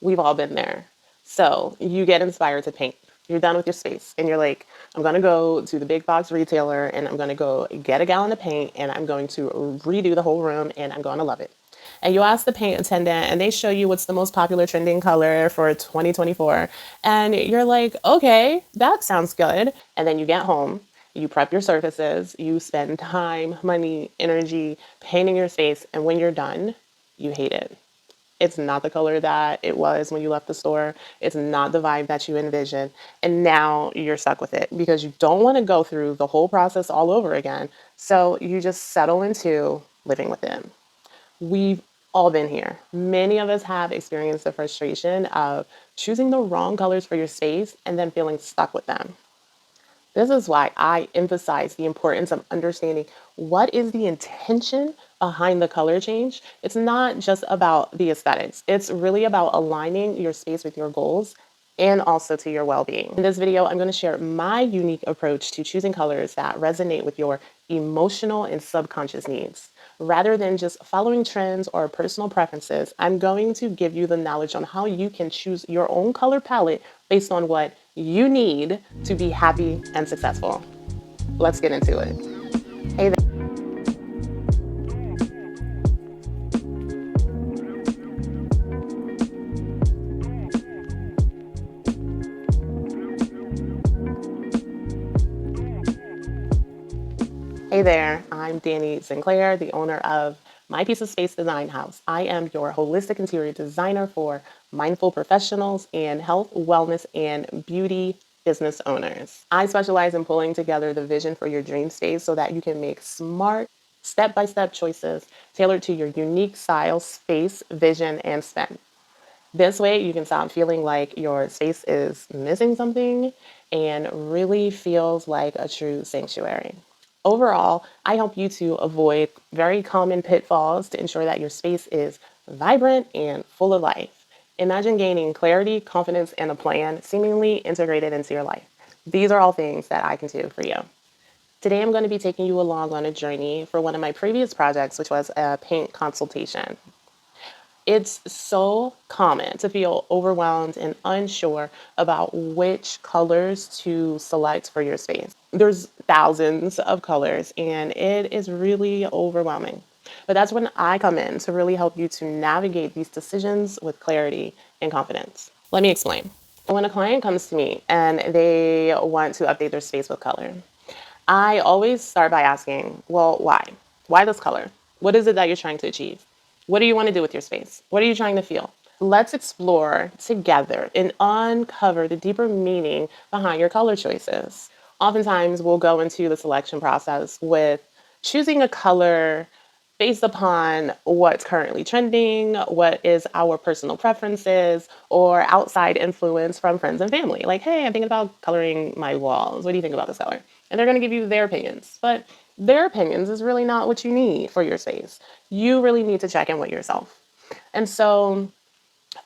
We've all been there. So you get inspired to paint. You're done with your space and you're like, I'm going to go to the big box retailer and I'm going to go get a gallon of paint and I'm going to redo the whole room and I'm going to love it. And you ask the paint attendant and they show you what's the most popular trending color for 2024. And you're like, okay, that sounds good. And then you get home, you prep your surfaces, you spend time, money, energy painting your space. And when you're done, you hate it. It's not the color that it was when you left the store. It's not the vibe that you envisioned. And now you're stuck with it because you don't want to go through the whole process all over again. So you just settle into living with it. We've all been here. Many of us have experienced the frustration of choosing the wrong colors for your space and then feeling stuck with them. This is why I emphasize the importance of understanding what is the intention behind the color change. It's not just about the aesthetics, it's really about aligning your space with your goals and also to your well being. In this video, I'm going to share my unique approach to choosing colors that resonate with your emotional and subconscious needs. Rather than just following trends or personal preferences, I'm going to give you the knowledge on how you can choose your own color palette based on what you need to be happy and successful. Let's get into it. Hey there. Hey there, I'm Danni Sinclair, the owner of My Piece of Space Design House. I am your holistic interior designer for mindful professionals and health, wellness, and beauty business owners. I specialize in pulling together the vision for your dream space so that you can make smart, step-by-step choices tailored to your unique style, space, vision, and spend. This way, you can stop feeling like your space is missing something and really feels like a true sanctuary. Overall, I help you to avoid very common pitfalls to ensure that your space is vibrant and full of life. Imagine gaining clarity, confidence, and a plan seemingly integrated into your life. These are all things that I can do for you. Today, I'm going to be taking you along on a journey for one of my previous projects, which was a paint consultation. It's so common to feel overwhelmed and unsure about which colors to select for your space. There's thousands of colors and it is really overwhelming. But that's when I come in to really help you to navigate these decisions with clarity and confidence. Let me explain. When a client comes to me and they want to update their space with color, I always start by asking, well, why? Why this color? What is it that you're trying to achieve? What do you want to do with your space? What are you trying to feel? Let's explore together and uncover the deeper meaning behind your color choices. Oftentimes, we'll go into the selection process with choosing a color based upon what's currently trending, what is our personal preferences, or outside influence from friends and family. Like, hey, I'm thinking about coloring my walls. What do you think about this color? And they're going to give you their opinions. But their opinions is really not what you need for your space. You really need to check in with yourself. And so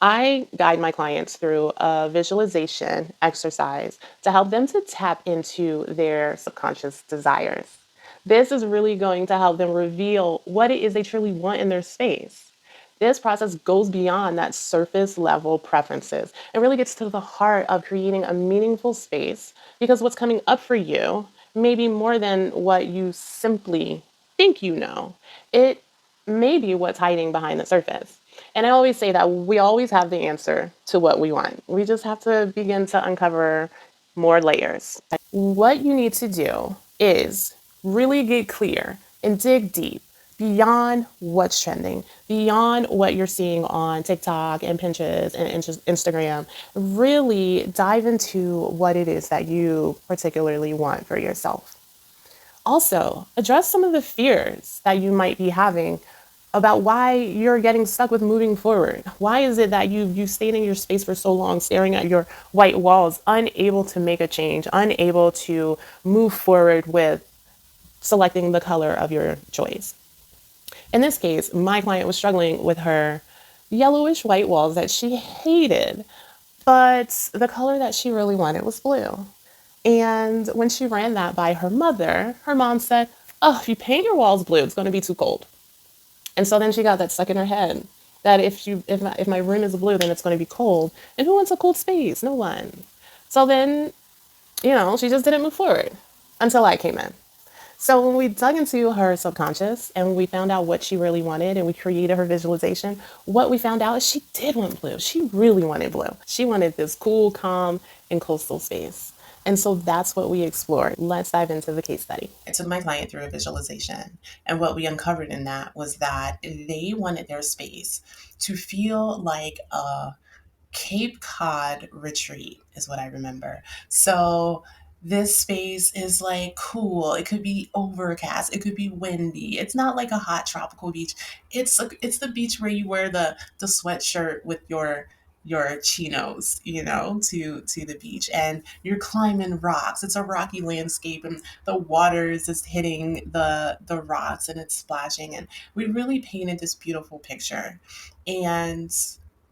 I guide my clients through a visualization exercise to help them to tap into their subconscious desires. This is really going to help them reveal what it is they truly want in their space. This process goes beyond that surface level preferences and really gets to the heart of creating a meaningful space because what's coming up for you may be more than what you simply think you know. It may be what's hiding behind the surface. And I always say that we always have the answer to what we want. We just have to begin to uncover more layers. What you need to do is really get clear and dig deep beyond what's trending, beyond what you're seeing on TikTok and Pinterest and Instagram. Really dive into what it is that you particularly want for yourself. Also, address some of the fears that you might be having about why you're getting stuck with moving forward. Why is it that you stayed in your space for so long, staring at your white walls, unable to make a change, unable to move forward with selecting the color of your choice? In this case, my client was struggling with her yellowish white walls that she hated, but the color that she really wanted was blue. And when she ran that by her mother, her mom said, oh, if you paint your walls blue, it's going to be too cold. And so then she got that stuck in her head. that if my room is blue, then it's going to be cold. And who wants a cold space? No one. So then, she just didn't move forward until I came in. So when we dug into her subconscious and we found out what she really wanted and we created her visualization, what we found out is she did want blue. She really wanted blue. She wanted this cool, calm, and coastal space. And so that's what we explored. Let's dive into the case study. I took my client through a visualization, and what we uncovered in that was that they wanted their space to feel like a Cape Cod retreat, is what I remember. So this space is like cool. It could be overcast. It could be windy. It's not like a hot tropical beach. It's the beach where you wear the sweatshirt with your chinos, to the beach, and you're climbing rocks. It's a rocky landscape, and the water is just hitting the rocks, and it's splashing. And we really painted this beautiful picture. And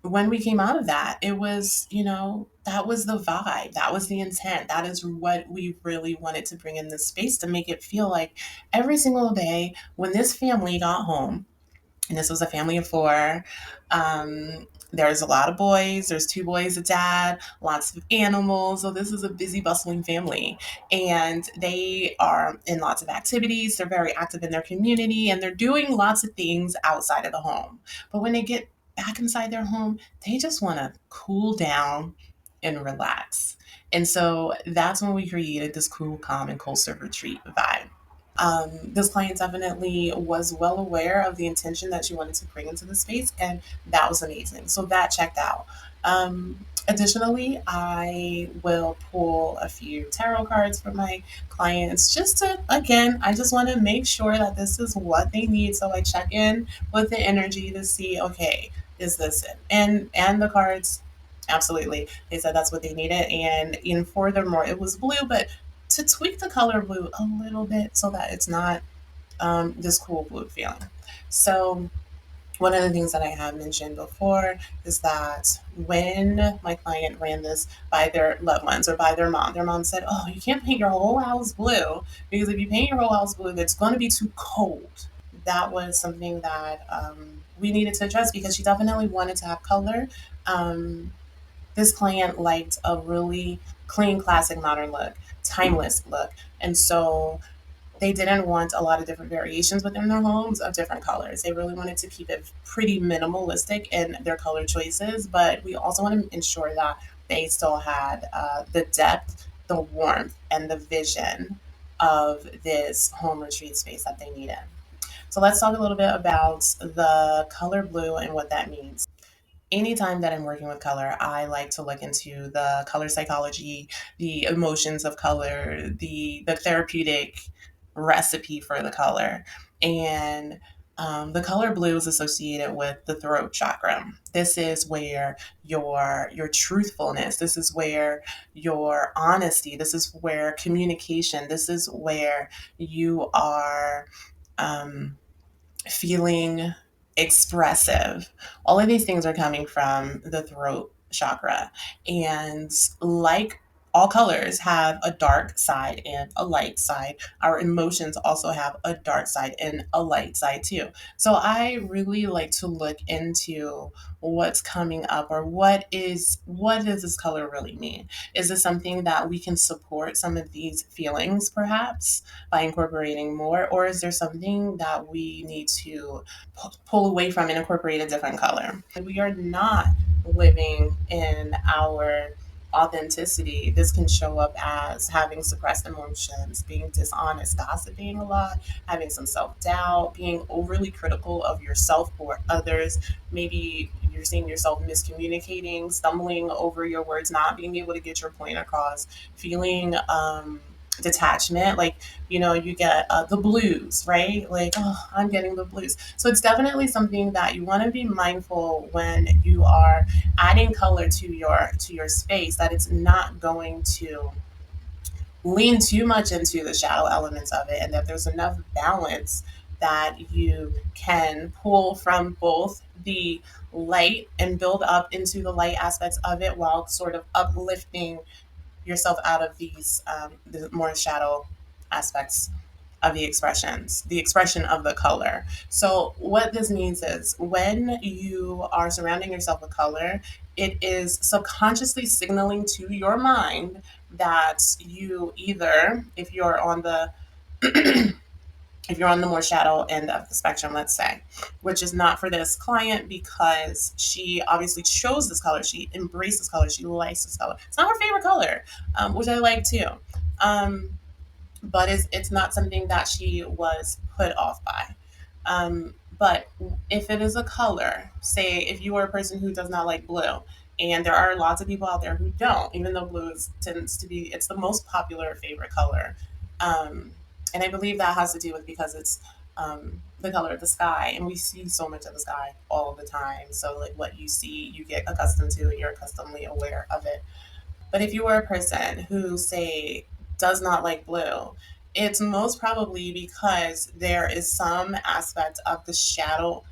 when we came out of that, it was, that was the vibe. That was the intent. That is what we really wanted to bring in this space to make it feel like every single day when this family got home, and this was a family of four. There's a lot of boys. There's two boys, a dad, lots of animals. So this is a busy, bustling family, and they are in lots of activities. They're very active in their community, and they're doing lots of things outside of the home. But when they get back inside their home, they just want to cool down and relax. And so that's when we created this cool, calm, and coastal retreat vibe. This client definitely was well aware of the intention that she wanted to bring into the space, and that was amazing. So that checked out. Additionally, I will pull a few tarot cards for my clients just to, again, I just want to make sure that this is what they need. So I check in with the energy to see, okay, is this it? And the cards, absolutely. They said that's what they needed. And furthermore, it was blue, but to tweak the color blue a little bit so that it's not this cool blue feeling. So one of the things that I have mentioned before is that when my client ran this by their loved ones or by their mom said, "Oh, you can't paint your whole house blue because if you paint your whole house blue, it's going to be too cold." That was something that we needed to address because she definitely wanted to have color. Um, this client liked a really clean, classic, modern look, timeless look. And so they didn't want a lot of different variations within their homes of different colors. They really wanted to keep it pretty minimalistic in their color choices, but we also want to ensure that they still had the depth, the warmth, and the vision of this home retreat space that they needed. So let's talk a little bit about the color blue and what that means. Anytime that I'm working with color, I like to look into the color psychology, the emotions of color, the therapeutic recipe for the color. And the color blue is associated with the throat chakra. This is where your truthfulness, this is where your honesty, this is where communication, this is where you are um, feeling expressive. All of these things are coming from the throat chakra. And like all colors have a dark side and a light side, our emotions also have a dark side and a light side too. So I really like to look into what's coming up, or what does this color really mean? Is this something that we can support some of these feelings perhaps by incorporating more, or is there something that we need to pull away from and incorporate a different color? We are not living in our authenticity. This can show up as having suppressed emotions, being dishonest, gossiping a lot, having some self doubt, being overly critical of yourself or others. Maybe you're seeing yourself miscommunicating, stumbling over your words, not being able to get your point across, feeling detachment, like you get the blues, right? Like, oh, I'm getting the blues. So it's definitely something that you want to be mindful when you are adding color to your space, that it's not going to lean too much into the shadow elements of it, and that there's enough balance that you can pull from both the light and build up into the light aspects of it while sort of uplifting yourself out of the more shadow aspects. of the expression of the color. So, what this means is when you are surrounding yourself with color, it is subconsciously signaling to your mind that you either, if you're on the more shadow end of the spectrum, let's say, which is not for this client because she obviously chose this color, she embraced this color, she likes this color. It's not her favorite color, which I like too. Um, but it's not something that she was put off by. But if it is a color, say if you are a person who does not like blue, and there are lots of people out there who don't, even though tends to be, it's the most popular favorite color. Um, and I believe that has to do with because it's the color of the sky, and we see so much of the sky all the time. So like what you see, you get accustomed to, and you're accustomedly aware of it. But if you are a person who, say, does not like blue, it's most probably because there is some aspect of the shadow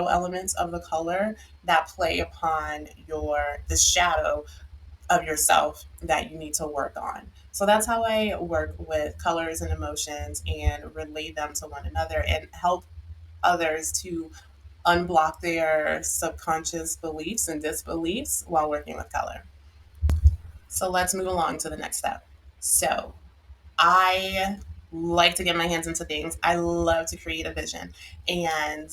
elements of the color that play upon the shadow of yourself that you need to work on. So that's how I work with colors and emotions and relate them to one another and help others to unblock their subconscious beliefs and disbeliefs while working with color. So let's move along to the next step. So I like to get my hands into things. I love to create a vision. And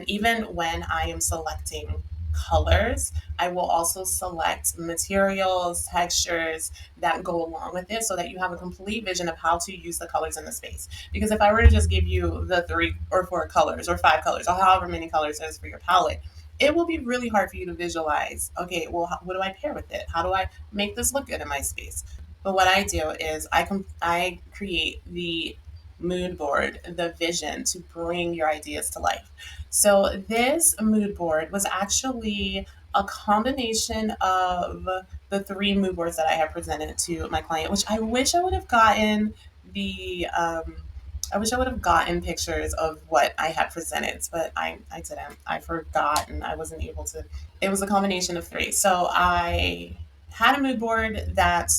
even when I am selecting colors, I will also select materials, textures that go along with it so that you have a complete vision of how to use the colors in the space. Because if I were to just give you the 3 or 4 colors or 5 colors or however many colors there is for your palette, it will be really hard for you to visualize. Okay, well, what do I pair with it? How do I make this look good in my space? But what I do is I create the mood board, the vision to bring your ideas to life. So this mood board was actually a combination of the 3 mood boards that I have presented to my client, which I wish I would have gotten the I wish I would have gotten pictures of what I had presented, but I didn't. I forgot and I wasn't able to. It was a combination of 3. So I had a mood board that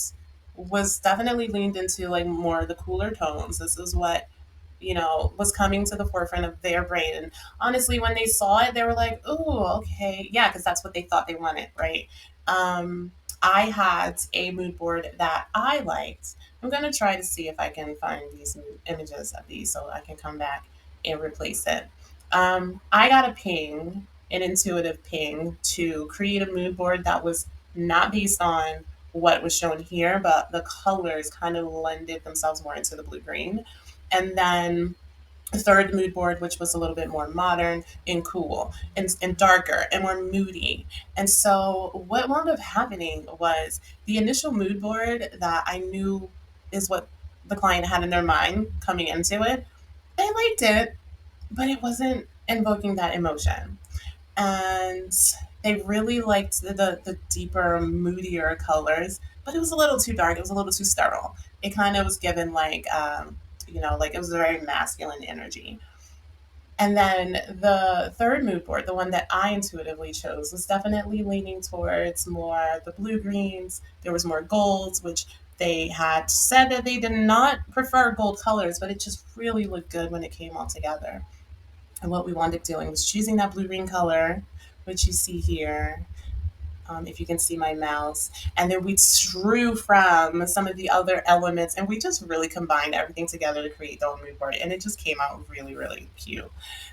was definitely leaned into like more the cooler tones. This is what was coming to the forefront of their brain. And honestly, when they saw it, they were like, "Oh, okay, yeah," because that's what they thought they wanted, right? Um, I had a mood board that I liked. I'm gonna try to see if I can find these images of these so I can come back and replace it. I got a ping, an intuitive ping, to create a mood board that was not based on what was shown here, but the colors kind of lended themselves more into the blue green. And then a third mood board, which was a little bit more modern and cool and darker and more moody. And so what wound up happening was the initial mood board that I knew is what the client had in their mind coming into it. They liked it, but it wasn't invoking that emotion. And they really liked the deeper, moodier colors, but it was a little too dark. It was a little too sterile. It kind of was given like, like it was a very masculine energy. And then the third mood board, the one that I intuitively chose, was definitely leaning towards more the blue greens. There was more golds, which they had said that they did not prefer gold colors, but it just really looked good when it came all together. And what we wound up doing was choosing that blue green color, which you see here, if you can see my mouse. And then we drew from some of the other elements and we just really combined everything together to create the mood board. And it just came out really, really cute.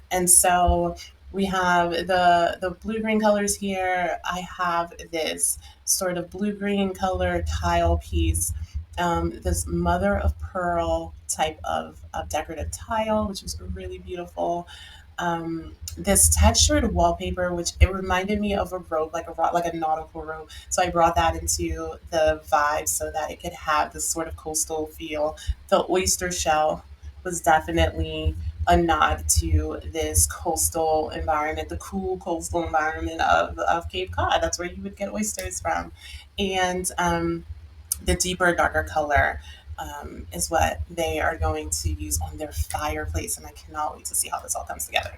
And so we have the blue green colors here. I have this sort of blue green color tile piece, this mother of pearl type of decorative tile, which was really beautiful. This textured wallpaper, which it reminded me of a robe, like a nautical robe. So I brought that into the vibe so that it could have this sort of coastal feel. The oyster shell was definitely a nod to this coastal environment, the cool coastal environment of Cape Cod. That's where you would get oysters from. And the deeper, darker color is what they are going to use on their fireplace. And I cannot wait to see how this all comes together.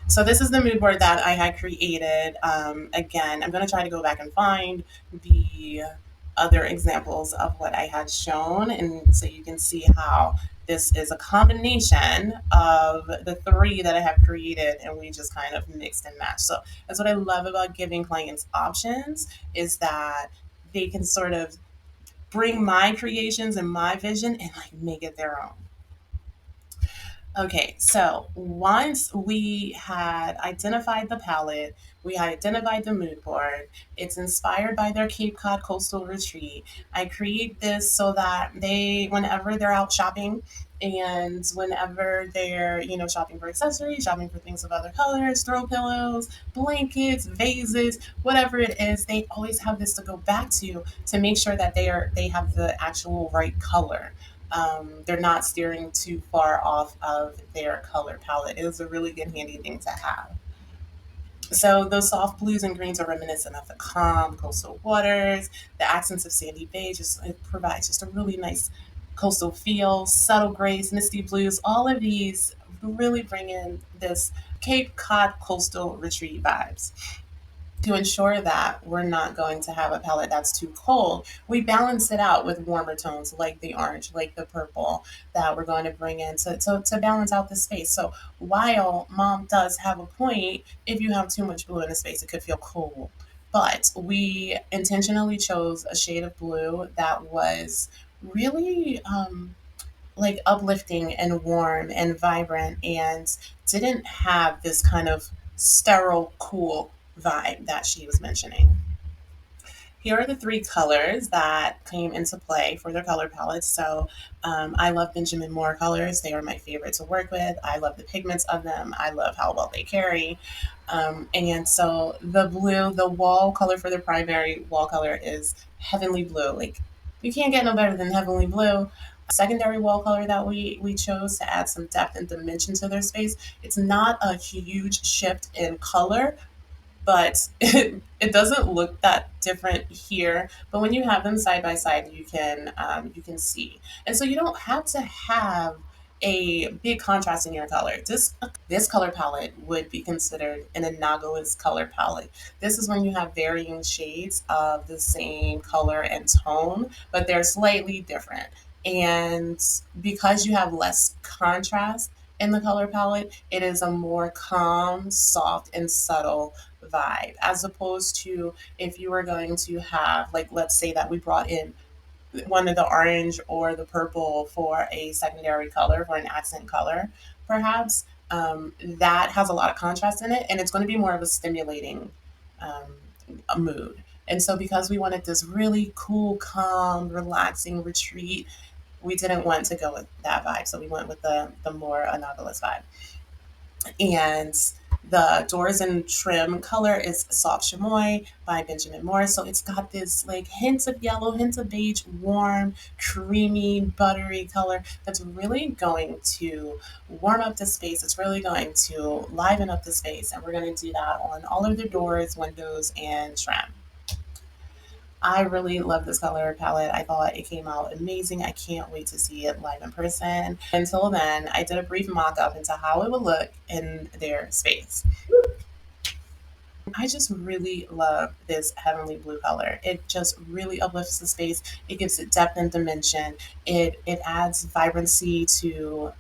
So this is the mood board that I had created. Again, I'm going to try to go back and find the other examples of what I had shown, and so you can see how This is a combination of the three that I have created, and we just kind of mixed and matched. So that's what I love about giving clients options, is that they can sort of bring my creations and my vision and like make it their own. Okay, so once we had identified the palette, we had identified the mood board. It's inspired by their Cape Cod coastal retreat. I create this so that they, whenever they're out shopping, and whenever they're, shopping for accessories, shopping for things of other colors, throw pillows, blankets, vases, whatever it is, they always have this to go back to make sure that they have the actual right color. They're not steering too far off of their color palette. It is a really good handy thing to have. So those soft blues and greens are reminiscent of the calm coastal waters. The accents of sandy bay just it provides just a really nice coastal feel. Subtle grays, misty blues, all of these really bring in this Cape Cod coastal retreat vibes. To ensure that we're not going to have a palette that's too cold, we balance it out with warmer tones like the orange, like the purple that we're going to bring in to balance out the space. So while mom does have a point, if you have too much blue in the space, it could feel cold. But we intentionally chose a shade of blue that was really like uplifting and warm and vibrant and didn't have this kind of sterile, cool vibe that she was mentioning. Here are the three colors that came into play for their color palettes. So I love Benjamin Moore colors. They are my favorite to work with. I love the pigments of them. I love how well they carry. And so the blue, the wall color for the primary wall color is heavenly blue. Like you can't get no better than heavenly blue. Secondary wall color that we chose to add some depth and dimension to their space. It's not a huge shift in color, but it doesn't look that different here. But when you have them side by side, you can see, and so you don't have to have a big contrast in your color. This color palette would be considered an analogous color palette. This is when you have varying shades of the same color and tone, but they're slightly different. And because you have less contrast in the color palette, it is a more calm, soft, and subtle vibe, as opposed to if you were going to have, like, let's say that we brought in one of the orange or the purple for a secondary color, for an accent color, perhaps, that has a lot of contrast in it, and it's going to be more of a stimulating a mood. And so, because we wanted this really cool, calm, relaxing retreat, we didn't want to go with that vibe. So we went with the more analogous vibe. And the doors and trim color is Soft Chamois by Benjamin Moore. So it's got this like hints of yellow, hints of beige, warm, creamy, buttery color that's really going to warm up the space. It's really going to liven up the space. And we're going to do that on all of the doors, windows, and trim. I really love this color palette. I thought it came out amazing. I can't wait to see it live in person. Until then, I did a brief mock up into how it would look in their space. I just really love this heavenly blue color. It just really uplifts the space. It gives it depth and dimension. It adds vibrancy to.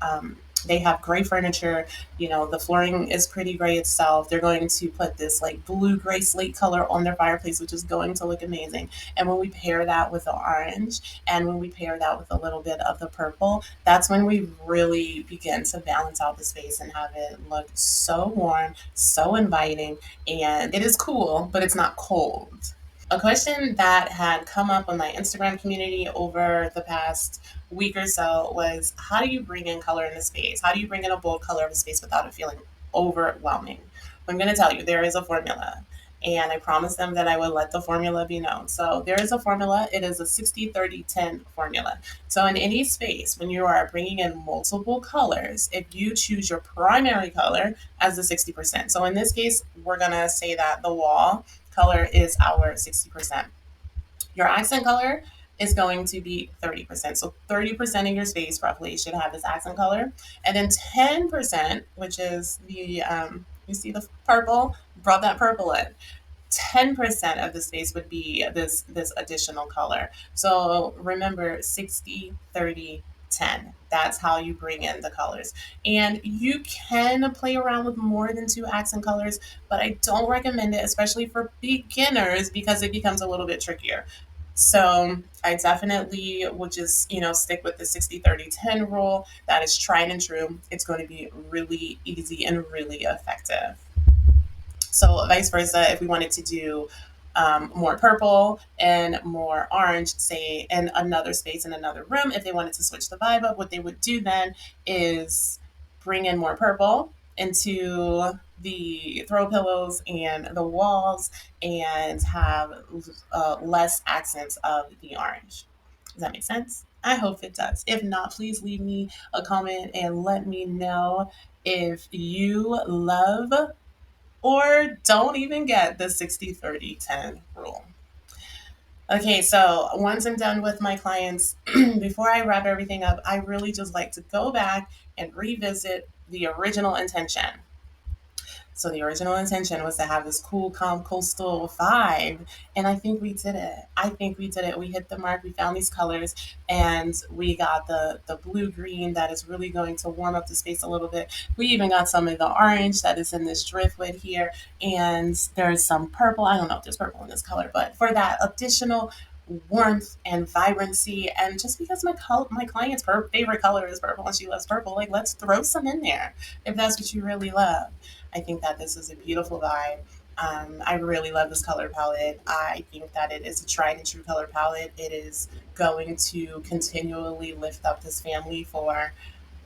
They have gray furniture. The flooring is pretty gray itself. They're going to put this like blue gray slate color on their fireplace, which is going to look amazing. And when we pair that with the orange, and when we pair that with a little bit of the purple, that's when we really begin to balance out the space and have it look so warm, so inviting, and it is cool, but it's not cold. A question that had come up on my Instagram community over the past week or so was, how do you bring in color in the space? How do you bring in a bold color of a space without it feeling overwhelming? I'm going to tell you, there is a formula. And I promised them that I would let the formula be known. So there is a formula. It is a 60-30-10 formula. So in any space, when you are bringing in multiple colors, if you choose your primary color as the 60%. So in this case, we're going to say that the wall color is our 60%. Your accent color is going to be 30%. So 30% of your space roughly should have this accent color. And then 10%, which is you see the purple, brought that purple in. 10% of the space would be this additional color. So remember 60, 30, 10. That's how you bring in the colors. And you can play around with more than two accent colors, but I don't recommend it, especially for beginners, because it becomes a little bit trickier. So I definitely would just, stick with the 60-30-10 rule. That is tried and true. It's going to be really easy and really effective. So vice versa, if we wanted to do more purple and more orange, say in another space in another room, if they wanted to switch the vibe up, what they would do then is bring in more purple into the throw pillows and the walls and have less accents of the orange. Does that make sense? I hope it does. If not, please leave me a comment and let me know if you love or don't even get the 60-30-10 rule. Okay, so once I'm done with my clients, before I wrap everything up, I really just like to go back and revisit the original intention. So the original intention was to have this cool, calm, coastal vibe, and I think we did it. I think we did it. We hit the mark. We found these colors, and we got the blue green that is really going to warm up the space a little bit. We even got some of the orange that is in this driftwood here, and there's some purple. I don't know if there's purple in this color, but for that additional warmth and vibrancy, and just because my client's favorite color is purple and she loves purple, like let's throw some in there if that's what you really love. I think that this is a beautiful vibe. I really love this color palette. I think that it is a tried and true color palette. It is going to continually lift up this family for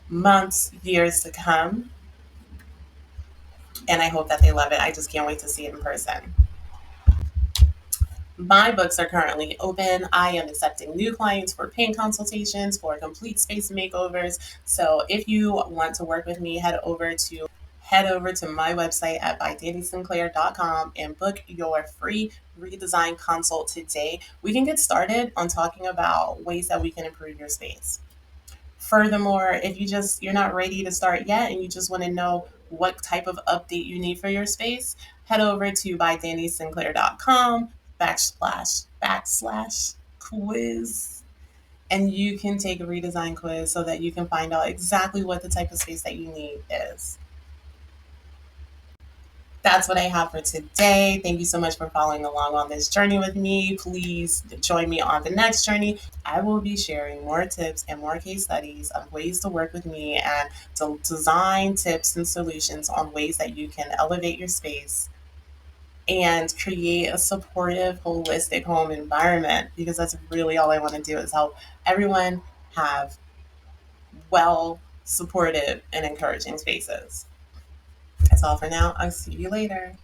months, years to come. And I hope that they love it. I just can't wait to see it in person. My books are currently open. I am accepting new clients for paint consultations, for complete space makeovers. So if you want to work with me, head over to my website at bydannysinclair.com and book your free redesign consult today. We can get started on talking about ways that we can improve your space. Furthermore, if you're not ready to start yet and you just want to know what type of update you need for your space, head over to bydannysinclair.com backslash quiz, and you can take a redesign quiz so that you can find out exactly what the type of space that you need is. That's what I have for today. Thank you so much for following along on this journey with me. Please join me on the next journey. I will be sharing more tips and more case studies of ways to work with me and to design tips and solutions on ways that you can elevate your space and create a supportive, holistic home environment, because that's really all I want to do is help everyone have well, supportive, and encouraging spaces. That's all for now. I'll see you later.